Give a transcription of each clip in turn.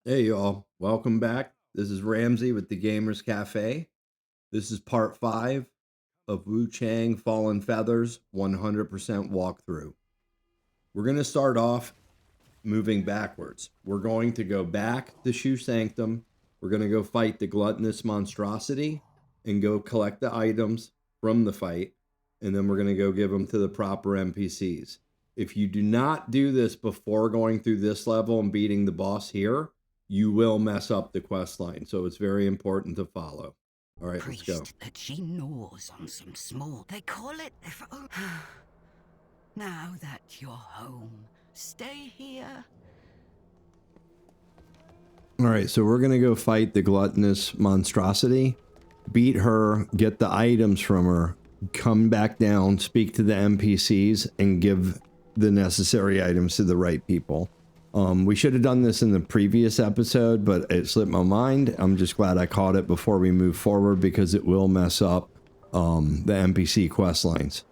Hey y'all, welcome back. This is Ramsey with the Gamers Cafe. This is part 5 of Wuchang Fallen Feathers 100% walkthrough. We're going to start off moving backwards. We're going to go back to Shu Sanctum. We're going to go fight the Gluttonous Monstrosity and go collect the items from the fight. And then we're going to go give them to the proper NPCs. If you do not do this before going through this level and beating the boss here, you will mess up the quest line. So it's very important to follow. All right, let's go. That she gnaws on some small. They call it. Now that you're home, stay here. All right, so we're gonna go fight the Gluttonous Monstrosity, beat her, get the items from her, come back down, speak to the NPCs, and give the necessary items to the right people. We should have done this in the previous episode, but it slipped my mind. I'm just glad I caught it before we move forward because it will mess up the NPC quest lines.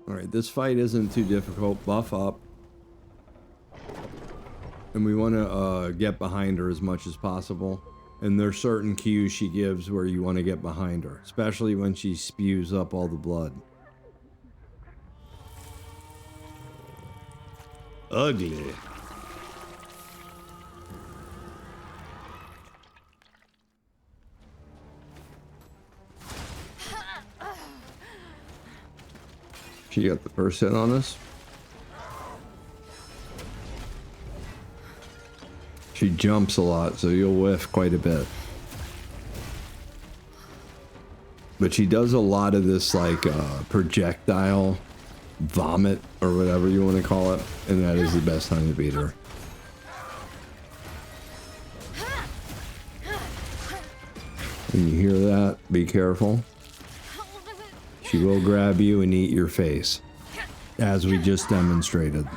All right, this fight isn't too difficult. Buff up. And we want to get behind her as much as possible. And there's certain cues she gives where you want to get behind her, especially when she spews up all the blood. Ugly. She got the first hit on us. She jumps a lot, so you'll whiff quite a bit. But she does a lot of this like projectile vomit or whatever you want to call it, and that is the best time to beat her. When you hear that, be careful. She will grab you and eat your face, as we just demonstrated.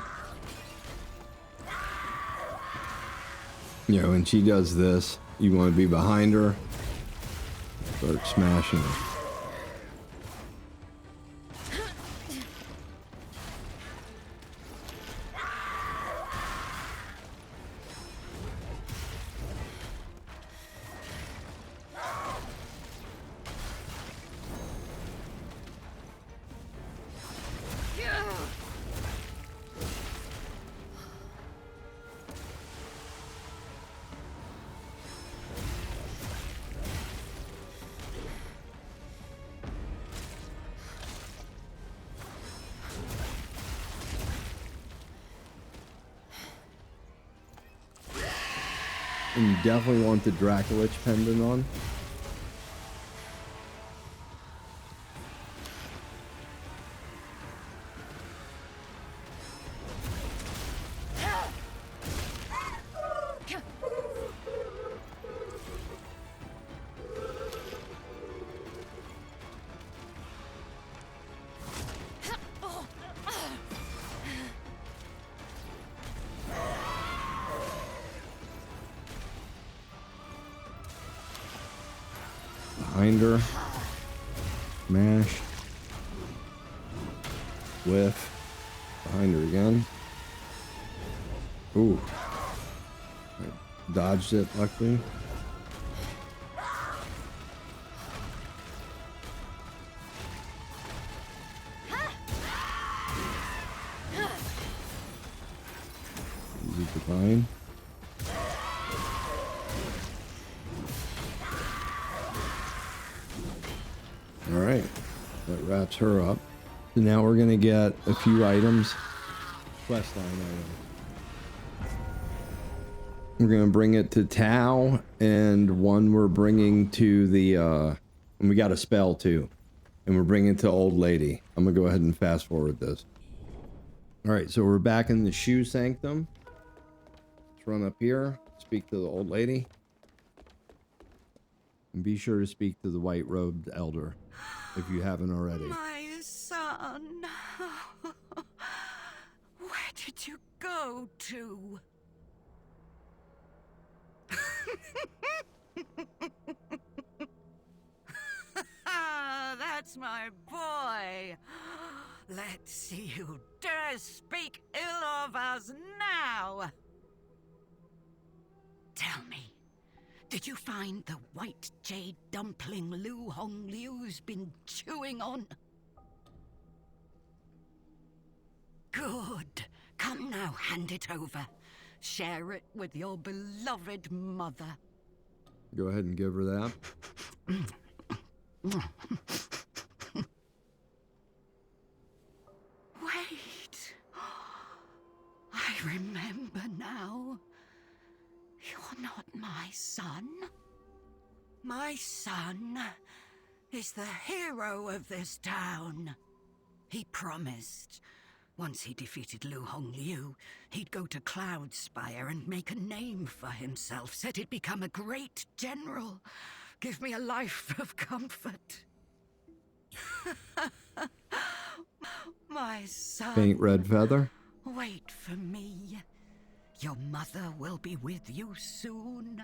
You know, when she does this, you want to be behind her, start smashing her. And you definitely want the Dracolich pendant on. Behind her. Mash. Whiff. Behind her again. Ooh. I dodged it, luckily. Easy to find. Alright, that wraps her up. So now we're going to get a few items. Questline items. We're going to bring it to Tao, and one we're bringing to the, and we got a spell too. And we're bringing it to Old Lady. I'm going to go ahead and fast forward this. Alright, so we're back in the Shu Sanctum. Let's run up here, speak to the Old Lady. And be sure to speak to the white-robed elder, if you haven't already. My son. Where did you go to? That's my boy. Let's see who dares speak ill of us now. Tell me, did you find the white jade dumpling Lu Hongliu's been chewing on? Good. Come now, hand it over. Share it with your beloved mother. Go ahead and give her that. Wait. I remember now. You're not my son. My son is the hero of this town. He promised, once he defeated Lu Hongliu, he'd go to Cloudspire and make a name for himself. Said he'd become a great general. Give me a life of comfort. My son. Faint red feather. Wait for me. Your mother will be with you soon.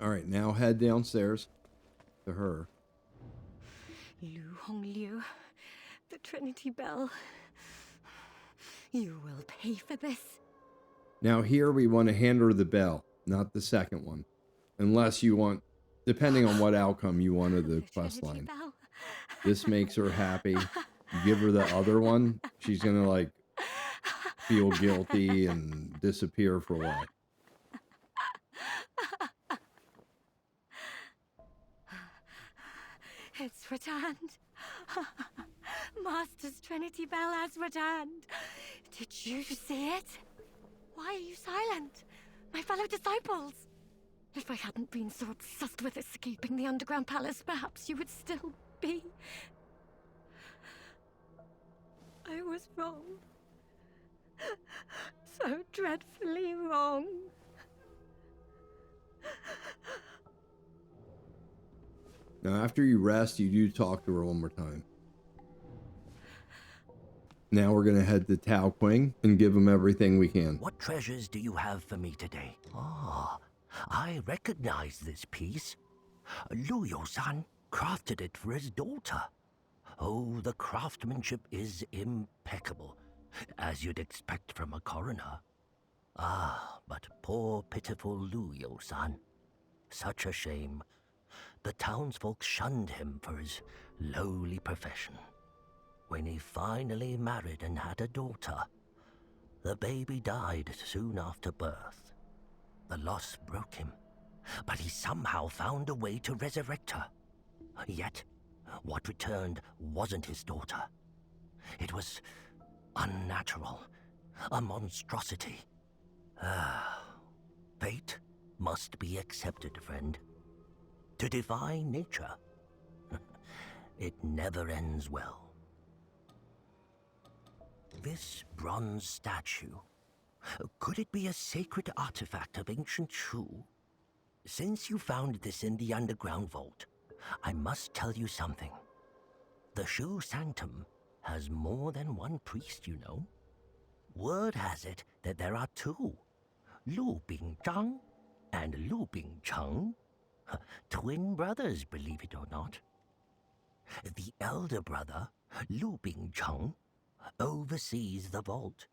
All right, now head downstairs to her. Lu Hongliu, the Trinity Bell. You will pay for this. Now here we want to hand her the bell, not the second one. Unless you want, depending on what outcome you want of the quest line. This makes her happy. You give her the other one, she's gonna like feel guilty and disappear for a while. It's returned. Master's Trinity Bell has returned. Did you see it? Why are you silent, my fellow disciples? If I hadn't been so obsessed with escaping the underground palace, perhaps you would still be. I was wrong. So dreadfully wrong. Now after you rest, you do talk to her one more time. Now we're going to head to Tao Qing and give him everything we can. What treasures do you have for me today? Ah, I recognize this piece. Lu Yousan crafted it for his daughter. Oh, the craftsmanship is impeccable, as you'd expect from a coroner. Ah, but poor pitiful Lu Yousan. Such a shame. The townsfolk shunned him for his lowly profession. When he finally married and had a daughter, the baby died soon after birth. The loss broke him, but he somehow found a way to resurrect her. Yet, what returned wasn't his daughter. It was unnatural, a monstrosity. Fate must be accepted, friend. To defy nature, it never ends well. This bronze statue, could it be a sacred artifact of ancient Shu? Since you found this in the underground vault, I must tell you something. The Shu Sanctum has more than one priest, you know. Word has it that there are two, Lu Bingzhang and Lu Bingcheng. Twin brothers, believe it or not. The elder brother, Lu Bingcheng, oversees the vault,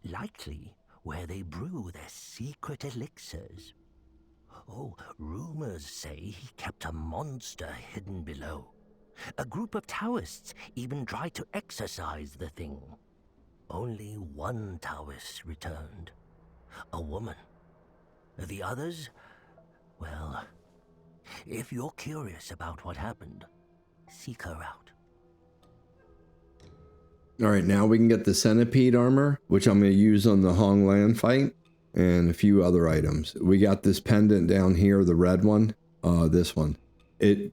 likely where they brew their secret elixirs. Oh, rumors say he kept a monster hidden below. A group of Taoists even tried to exorcise the thing. Only one Taoist returned, a woman. The others, well, if you're curious about what happened, seek her out. All right, now we can get the Centipede armor, which I'm going to use on the Honglan fight, and a few other items. We got this pendant down here, the red one, this one. It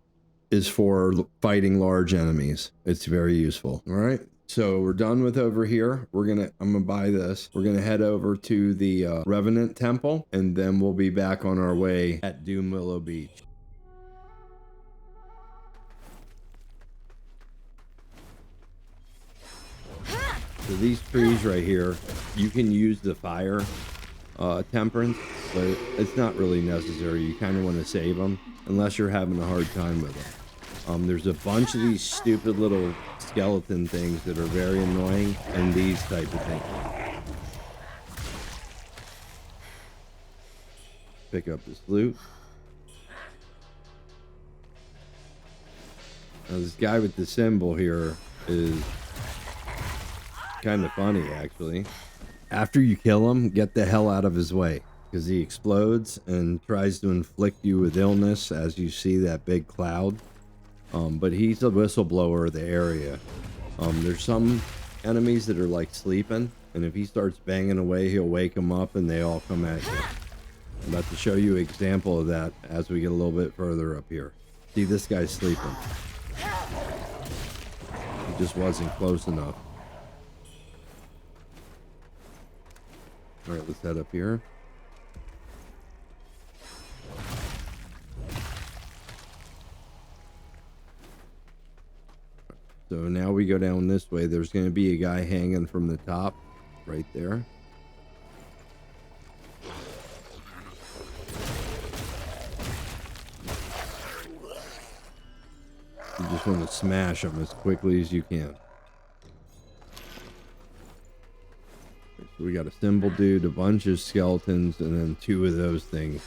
is for fighting large enemies. It's very useful. All right, so we're done with over here. I'm gonna buy this. We're gonna head over to the Revenant Temple, and then we'll be back on our way at Doomwillow Beach. So these trees right here, you can use the fire temperance, but it's not really necessary. You kind of want to save them unless you're having a hard time with them. There's a bunch of these stupid little skeleton things that are very annoying, and these type of things. Pick up this loot. Now this guy with the symbol here is kind of funny, actually. After you kill him, get the hell out of his way, because he explodes and tries to inflict you with illness as you see that big cloud. But he's a whistleblower of the area. There's some enemies that are like sleeping, and if he starts banging away, he'll wake them up and they all come at you. I'm about to show you an example of that as we get a little bit further up here. See, this guy's sleeping. He just wasn't close enough. Alright, let's head up here. So now we go down this way. There's going to be a guy hanging from the top right there. You just want to smash him as quickly as you can. So we got a symbol dude, a bunch of skeletons, and then 2 of those things.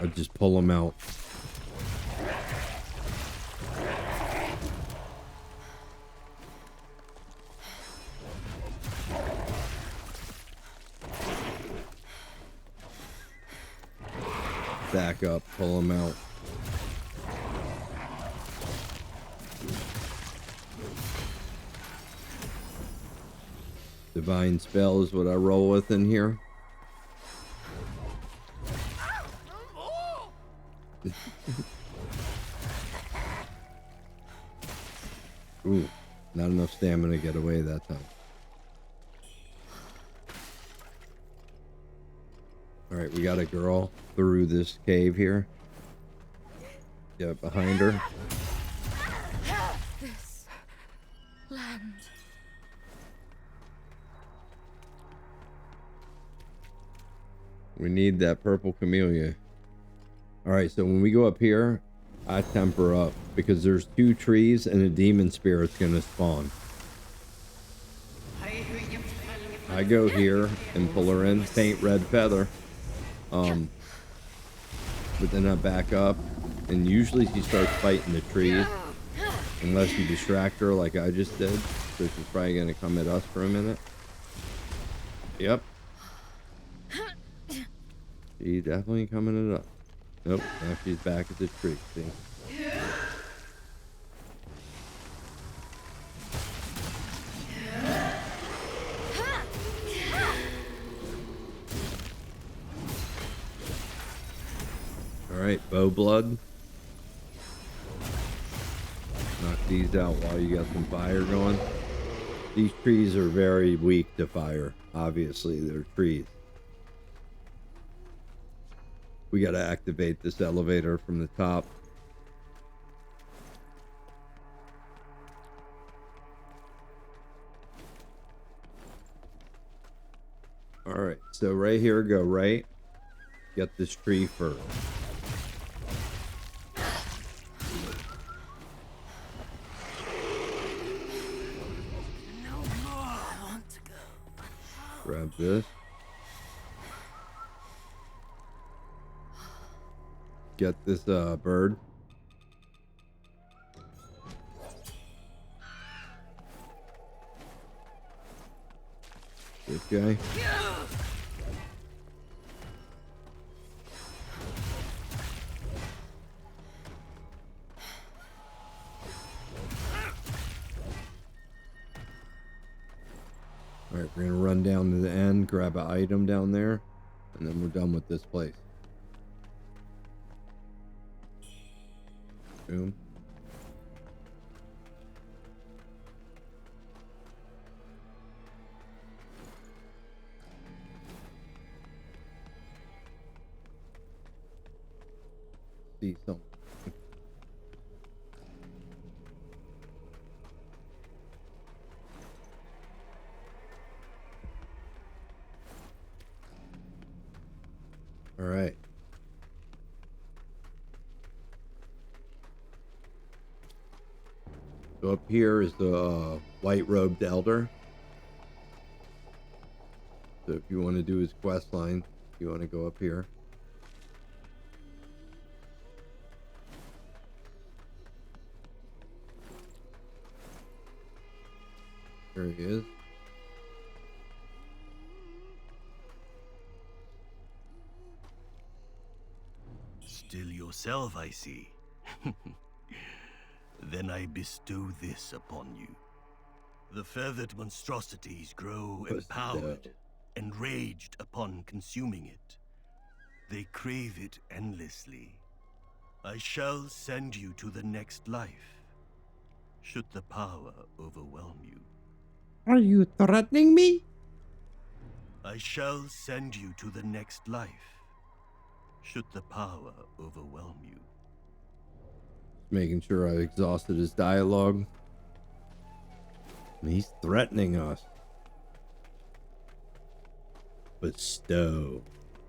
I'll just pull them out. Back up, pull them out. Divine spell is what I roll with in here. Ooh, not enough stamina to get away that time. Alright, we got a girl through this cave here. Get behind her. This land. We need that purple camellia. Alright, so when we go up here, I temper up because there's 2 trees and a demon spirit's gonna spawn. I go here and pull her in, paint red feather. But then I back up, and usually she starts fighting the trees, unless you distract her like I just did. So she's probably gonna come at us for a minute. Yep. She's definitely coming at us. Nope, now she's back at the tree. See? Alright, bow blood. Knock these out while you got some fire going. These trees are very weak to fire. Obviously, they're trees. We gotta activate this elevator from the top. Alright, so right here, go right. Get this tree first. Grab this. Get this bird. This guy. Alright, we're gonna run down to the end, grab an item down there, and then we're done with this place. Boom. See something. All right. So up here is the white-robed elder. So if you want to do his quest line, you want to go up here. There he is. Still yourself, I see. Then I bestow this upon you. The feathered monstrosities grow empowered, enraged upon consuming it. They crave it endlessly. I shall send you to the next life, should the power overwhelm you. Are you threatening me? I shall send you to the next life, should the power overwhelm you. Making sure I exhausted his dialogue. And he's threatening us. Bestow.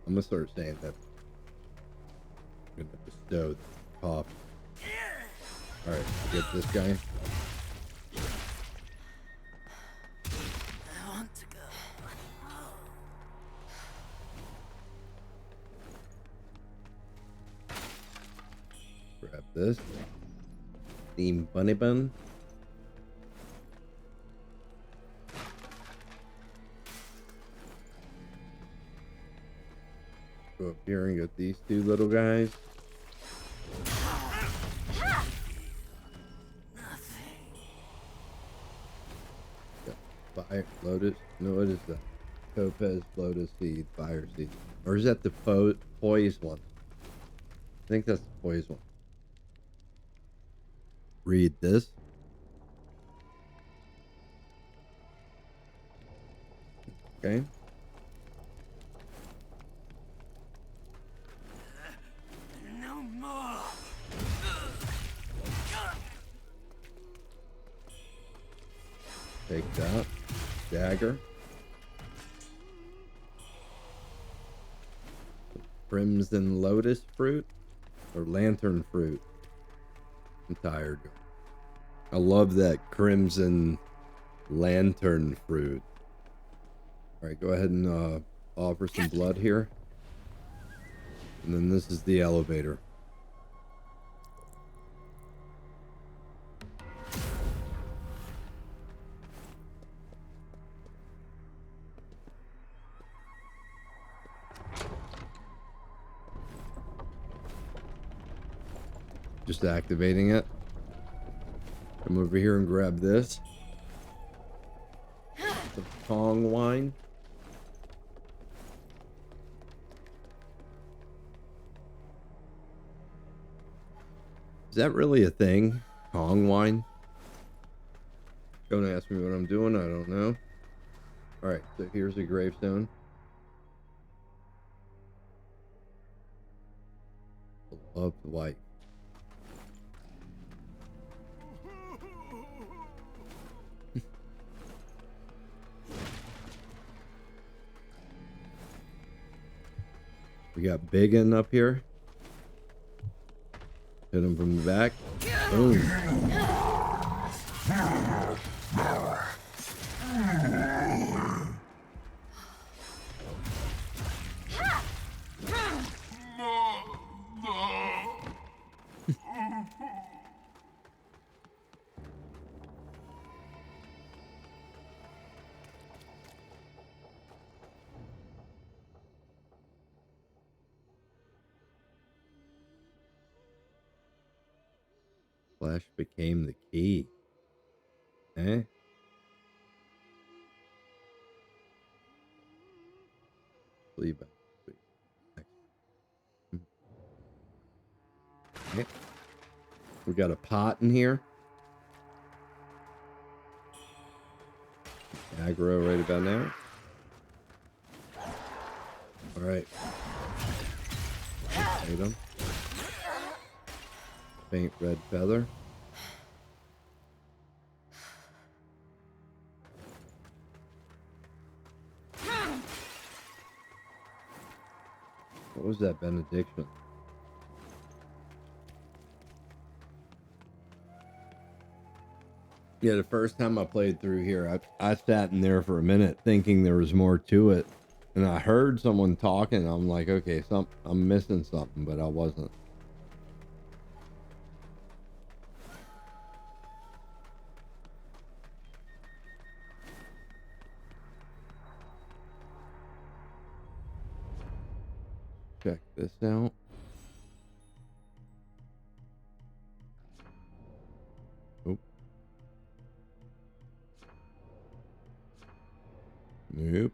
I'm gonna start saying that. I'm gonna bestow the coffee. Alright, get this guy. I want to go. Grab this. Steam bunny bun. Go up here and get these two little guys. Fire lotus. No, what is that? Topaz, lotus seed, fire seed. Or is that the poise one? I think that's the poise one. Read this. Okay. No more. Take that. Dagger. Crimson lotus fruit or lantern fruit. I'm tired. I love that crimson lantern fruit. All right, go ahead and offer some blood here. And then this is the elevator. Just activating it. Come over here and grab this. The Kong wine. Is that really a thing? Kong wine? Don't ask me what I'm doing, I don't know. Alright, so here's a gravestone. Beloved wife. We got Biggin up here. Hit him from the back. Boom. Flash became the key. Eh? Sleep. Okay. We got a pot in here. Aggro right about now. Alright. Hit him. Faint red feather. What was that benediction? Yeah, the first time I played through here, I sat in there for a minute thinking there was more to it. And I heard someone talking. I'm like, okay, I'm missing something, but I wasn't. Check this out. Oh. Nope.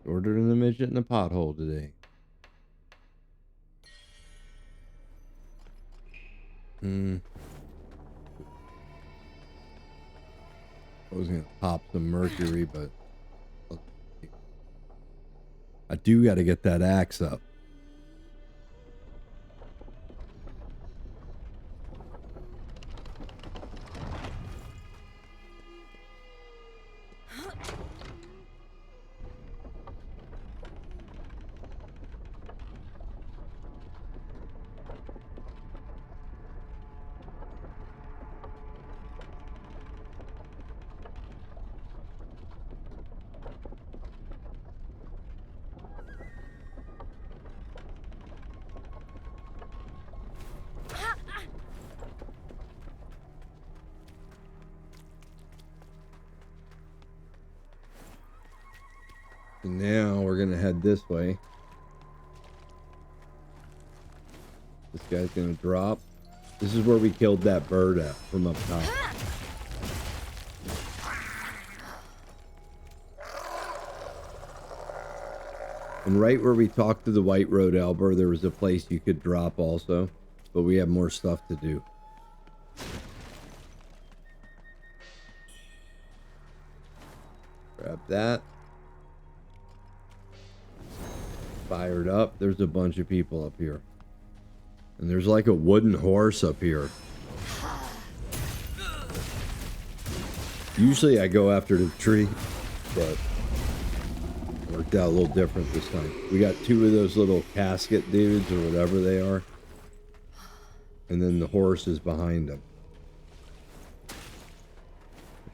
Ordered the midget in the pothole today. I was gonna pop some mercury, but I do got to get that axe up. And now we're gonna head this way. This guy's gonna drop. This is where we killed that bird at from up top. And right where we talked to the White Road Elber, there was a place you could drop also, but we have more stuff to do. Grab that. Fired up. There's a bunch of people up here. And there's like a wooden horse up here. Usually I go after the tree, but it worked out a little different this time. We got two of those little casket dudes or whatever they are. And then the horse is behind them.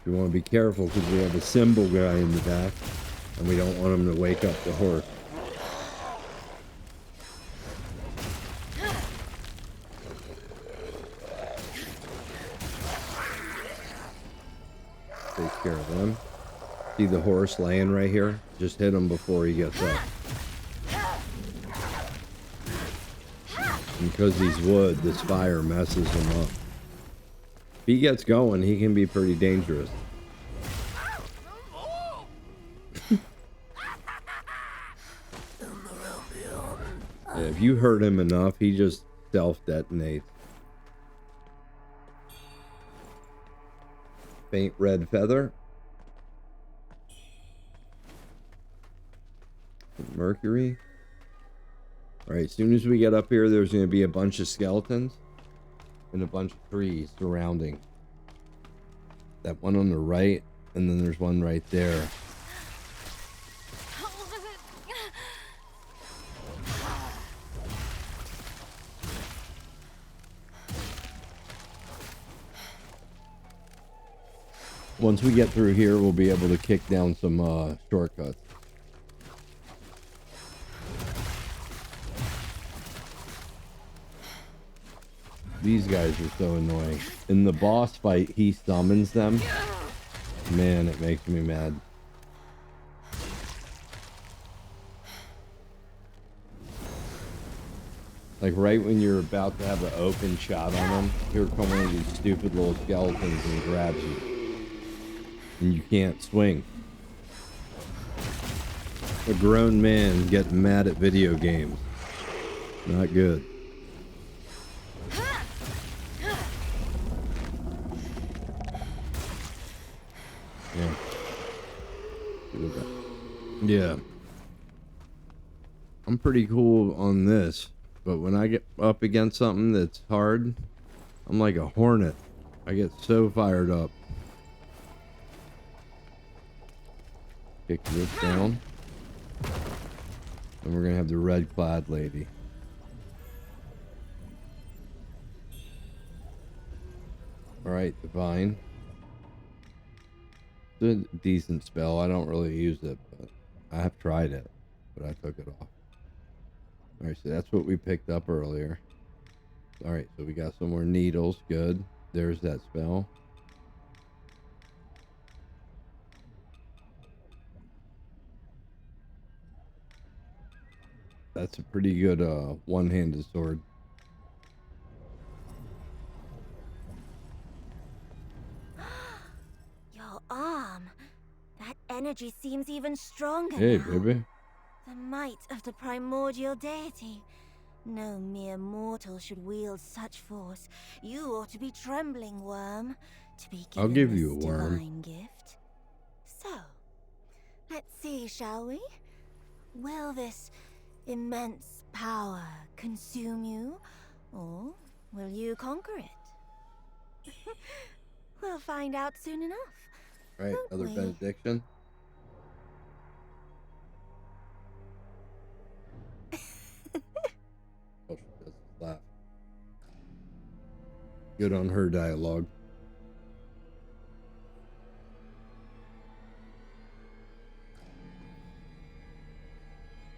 You want to be careful because we have a symbol guy in the back and we don't want him to wake up the horse. Take care of them. See the horse laying right here? Just hit him before he gets up. And because he's wood, this fire messes him up. If he gets going, he can be pretty dangerous. Yeah, if you hurt him enough, he just self-detonates. Faint red feather. Mercury. Alright, as soon as we get up here, there's going to be a bunch of skeletons and a bunch of trees surrounding. That one on the right, and then there's one right there. Once we get through here, we'll be able to kick down some shortcuts. These guys are so annoying. In the boss fight, he summons them. Man, it makes me mad. Like right when you're about to have an open shot on them, here come one of these stupid little skeletons and grabs you. And you can't swing. A grown man getting mad at video games. Not good. Yeah. Yeah. I'm pretty cool on this, but when I get up against something that's hard, I'm like a hornet. I get so fired up. Kick this down. And we're gonna have the red Clad Lady. Alright, Divine. It's a decent spell. I don't really use it, but I have tried it. But I took it off. Alright, so that's what we picked up earlier. Alright, so we got some more needles. Good. There's that spell. That's a pretty good one-handed sword. Your arm. That energy seems even stronger Hey, now. baby. The might of the primordial deity. No mere mortal should wield such force. You ought to be trembling, worm, to be given I'll give this you a worm. divine gift. So, let's see, shall we? Will this immense power consume you, or will you conquer it? We'll find out soon enough. Right, won't another we? benediction. Oh, she does laugh. Good on her dialogue.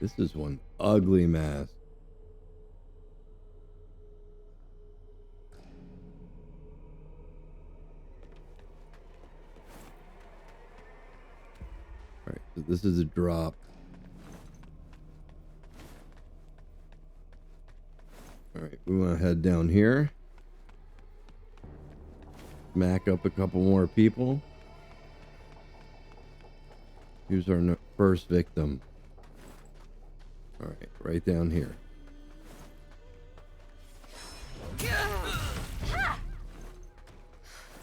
This is one ugly mask. Alright, so this is a drop. Alright, we want to head down here. Smack up a couple more people. Here's our first victim. Alright, right down here.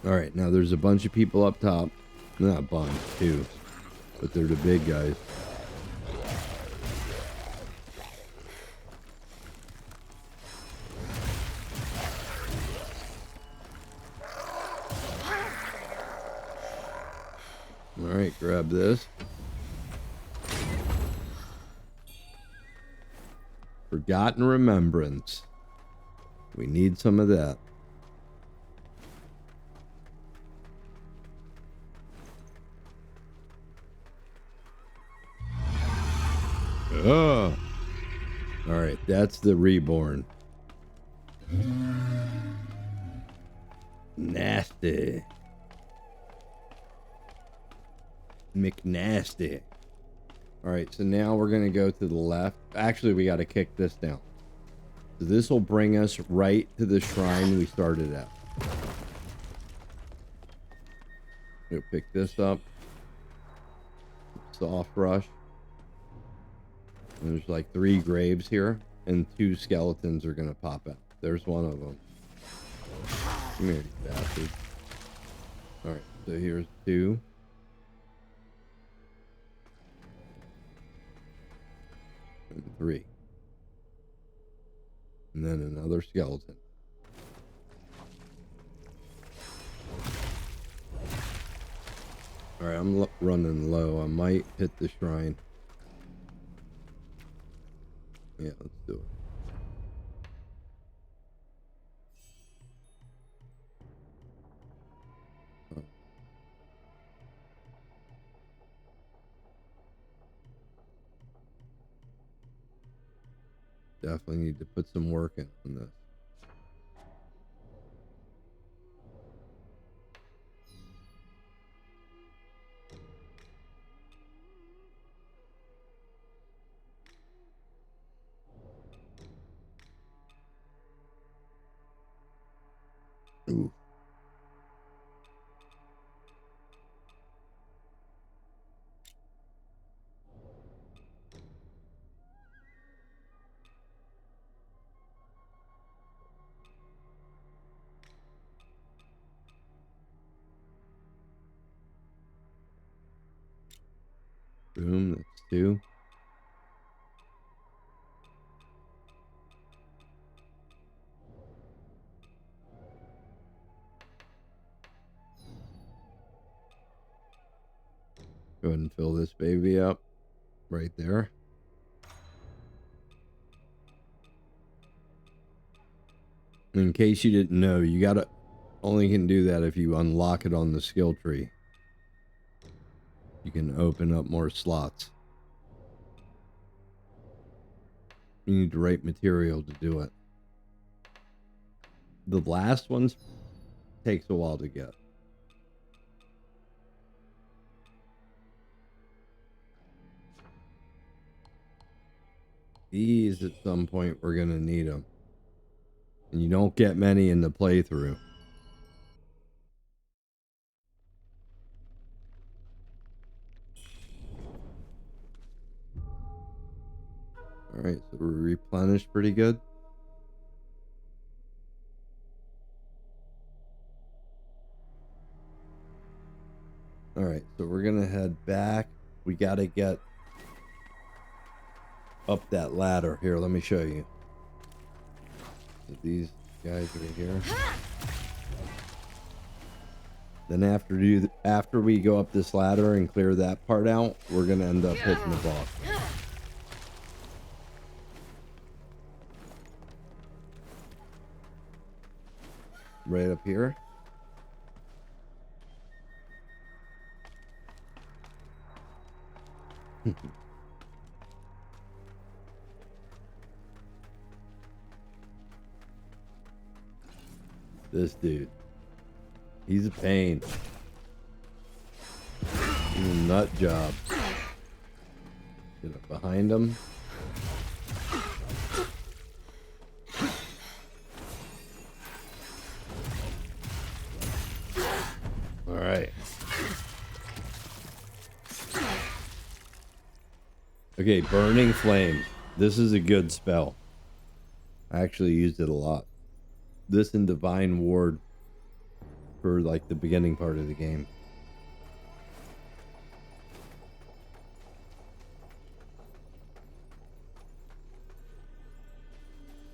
Alright, now there's a bunch of people up top. Not a bunch, two. But they're the big guys. Alright, grab this. Forgotten Remembrance. We need some of that. Oh. Alright, that's the Reborn. Nasty. McNasty. Alright, so now we're going to go to the left. Actually, we got to kick this down. So this will bring us right to the shrine we started at. We'll pick this up. Soft rush. And there's like 3 graves here, and 2 skeletons are going to pop out. There's one of them. Come here, you bastard. Alright, so here's 2. And 3. And then another skeleton. Alright, I'm running low. I might hit the shrine. Yeah, let's do it. Oh. Definitely need to put some work in on this. Ooh. Boom, that's 2. Go ahead and fill this baby up right there. In case you didn't know, you gotta only can do that if you unlock it on the skill tree. You can open up more slots. You need the right material to do it. The last one takes a while to get. These at some point we're gonna need them. And you don't get many in the playthrough. Alright, so we're replenished pretty good. Alright, so we're gonna head back. We gotta get up that ladder. Here, let me show you. So these guys right here. Then after we go up this ladder and clear that part out, we're gonna end up hitting the boss. Right up here. This dude. He's a pain. He's a nut job. Get up behind him. Alright. Okay, Burning Flame. This is a good spell. I actually used it a lot. This and Divine Ward for like the beginning part of the game.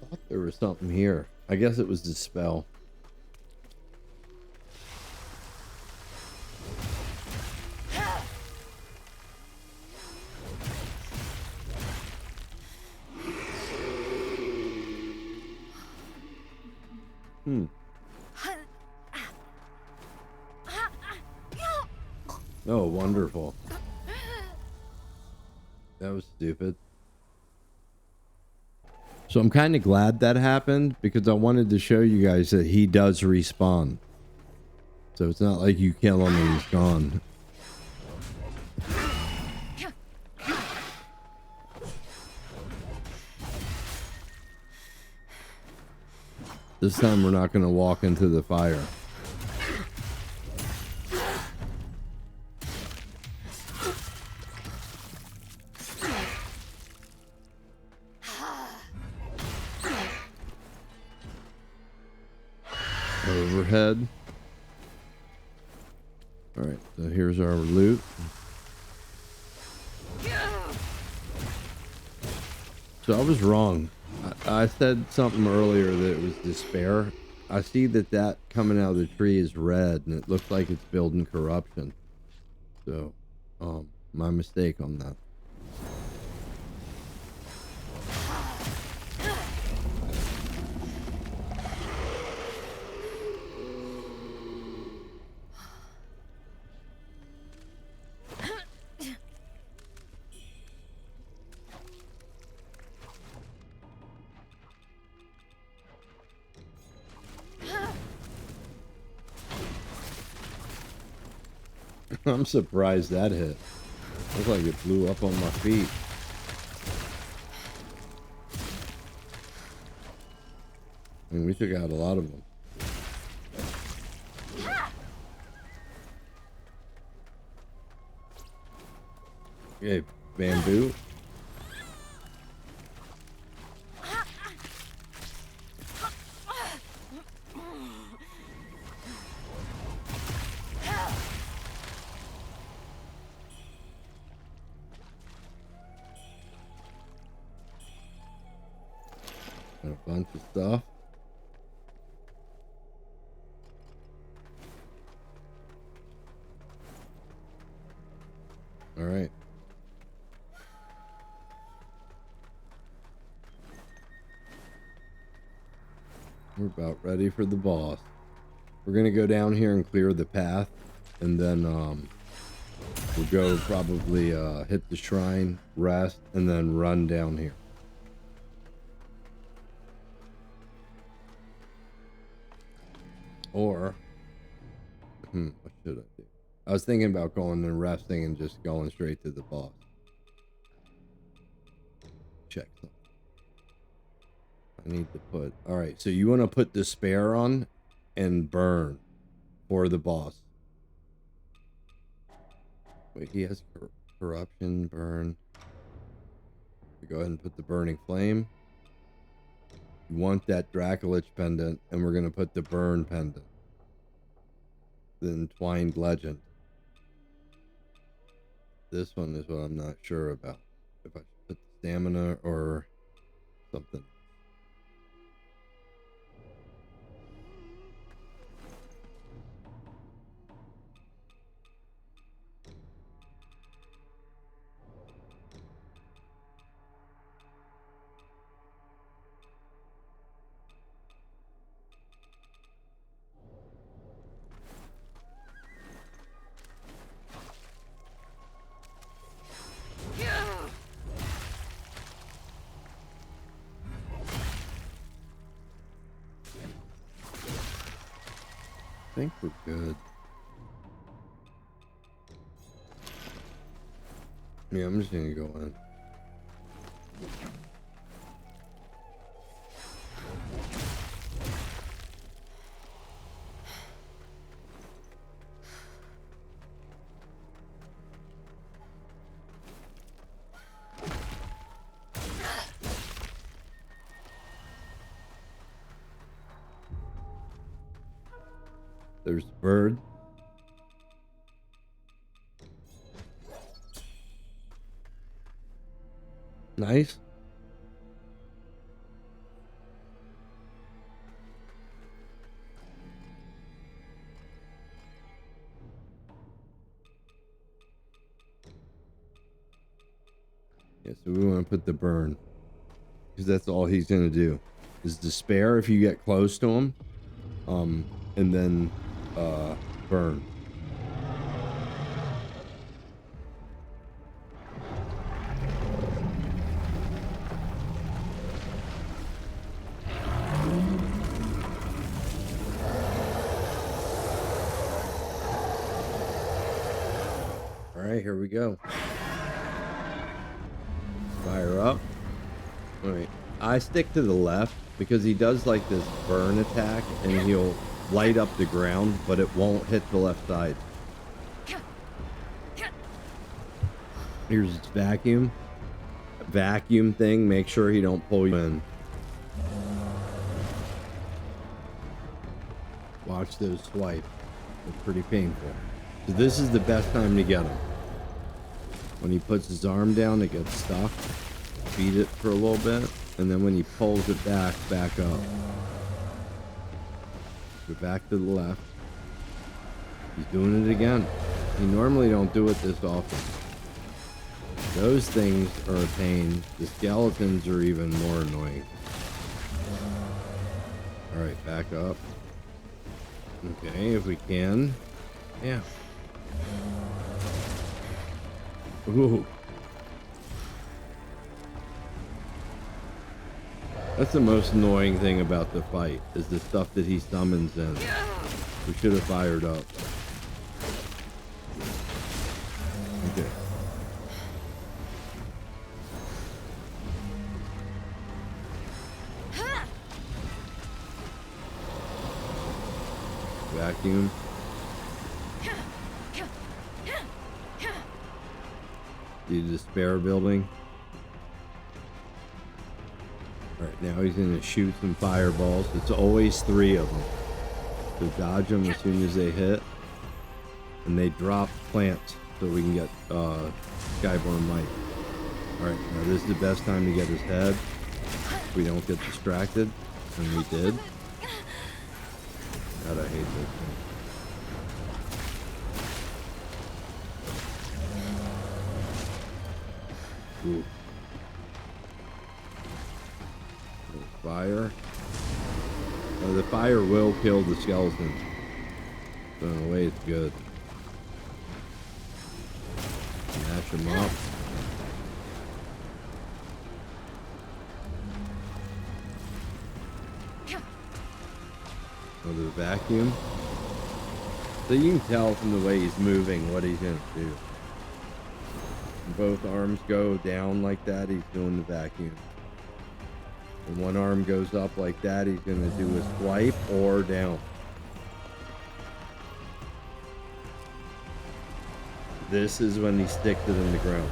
I thought there was something here. I guess it was the spell. Oh, wonderful. That was stupid. So I'm kind of glad that happened because I wanted to show you guys that he does respawn. So it's not like you kill him and he's gone. This time we're not going to walk into the fire. Overhead. Alright, so here's our loot. So I was wrong. I said something earlier that it was despair. I see that coming out of the tree is red and it looks like it's building corruption. So, my mistake on that. I'm surprised that hit. Looks like it blew up on my feet. I mean, we took out a lot of them. Okay, bamboo. A bunch of stuff. All right. We're about ready for the boss. We're gonna go down here and clear the path, and then we'll go probably hit the shrine, rest, and then run down here. Or, what should I do? I was thinking about going and resting and just going straight to the boss. Check something. I need to put... Alright, so you want to put Despair on and Burn for the boss. Wait, he has Corruption, Burn. We go ahead and put the Burning Flame. You want that Dracolich Pendant, and we're going to put the Burn Pendant. The Entwined Legend. This one is what I'm not sure about. If I should put Stamina or something. I think we're good. Yeah, I'm just gonna go in. There's the bird. Nice. Yeah, so we want to put the burn. Because that's all he's going to do. Is despair if you get close to him. And then burn. All right, here we go. Fire up. All right, I stick to the left because he does like this burn attack and he'll light up the ground, but it won't hit the left side. Here's his vacuum thing. Make sure he don't pull you in. Watch those swipes. They're pretty painful. So this is the best time to get him. When he puts his arm down, it gets stuck. Beat it for a little bit, and then when he pulls it back up. Go back to the left. He's doing it again. You normally don't do it this often. Those things are a pain. The skeletons are even more annoying. Alright, back up. Okay, if we can. Yeah. Ooh. That's the most annoying thing about the fight, is the stuff that he summons in. We should have fired up. Okay. Vacuum. The despair building. Alright, now he's going to shoot some fireballs. It's always 3 of them. So dodge them as soon as they hit. And they drop plants so we can get Skyborn Might. Alright, now this is the best time to get his head. If we don't get distracted. And we did. God, I hate this thing. Ooh. Fire. The fire will kill the skeleton. So in a way, it's good. Mash them up. Oh, the vacuum. So you can tell from the way he's moving what he's going to do. When both arms go down like that, he's doing the vacuum. When one arm goes up like that, he's going to do a swipe or down. This is when he sticks it in the ground.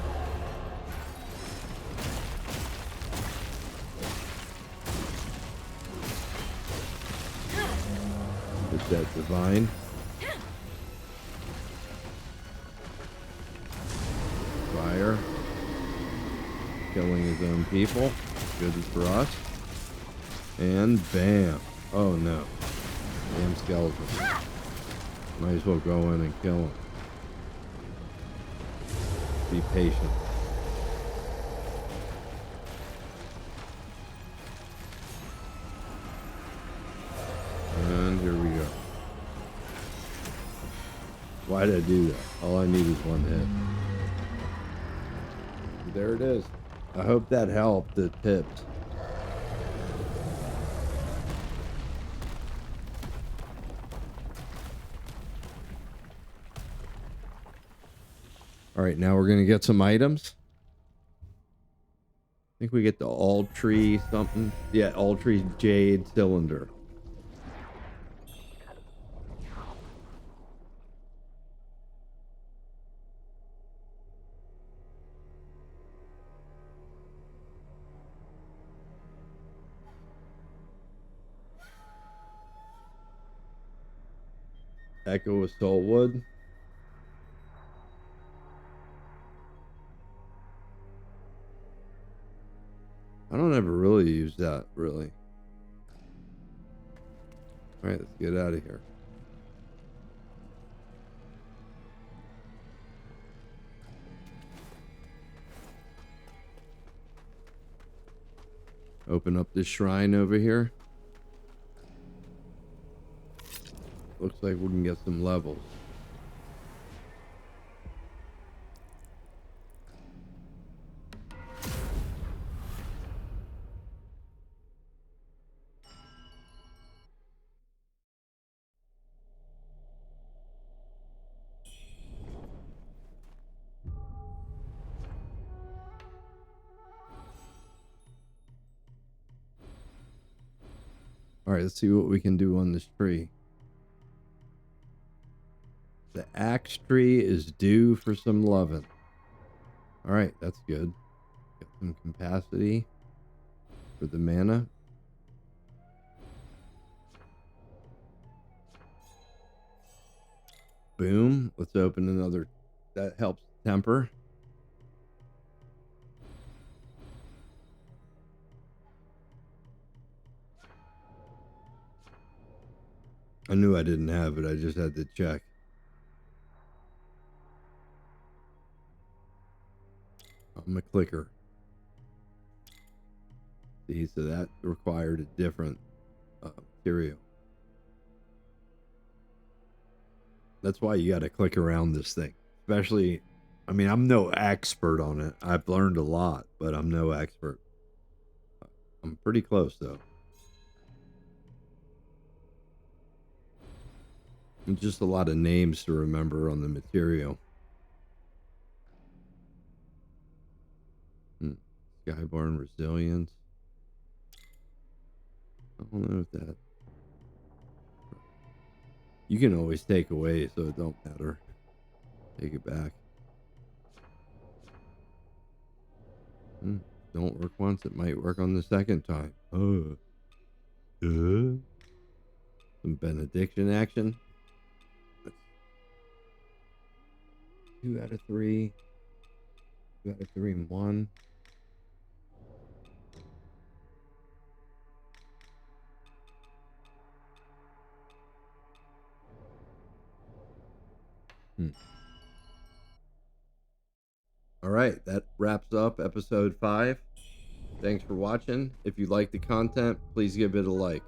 It's that divine. Fire. Killing his own people. Good for us. And bam. Oh no. Damn skeleton. Might as well go in and kill him. Be patient. And here we go. Why did I do that? All I need is one hit. There it is. I hope that helped the tips. All right, now we're going to get some items. I think we get the Alltree something. Yeah, Alltree Jade cylinder. Echo of Soulwood. I don't ever really use that, really. All right, let's get out of here. Open up this shrine over here. Looks like we can get some levels. All right, let's see what we can do on this tree. The axe tree is due for some loving. All right, that's good. Get some capacity for the mana. Boom. Let's open another. That helps temper. I knew I didn't have it. I just had to check. I'm a clicker. See, so that required a different material. That's why you got to click around this thing. Especially, I mean, I'm no expert on it. I've learned a lot, but I'm no expert. I'm pretty close, though. And just a lot of names to remember on the material. Skyborn Resilience. I don't know if that... You can always take away, so it don't matter. Take it back. Don't work once, it might work on the second time. Some benediction action. 2 out of 3. 2 out of 3 and 1. All right, that wraps up episode 5. Thanks for watching. If you like the content, please give it a like.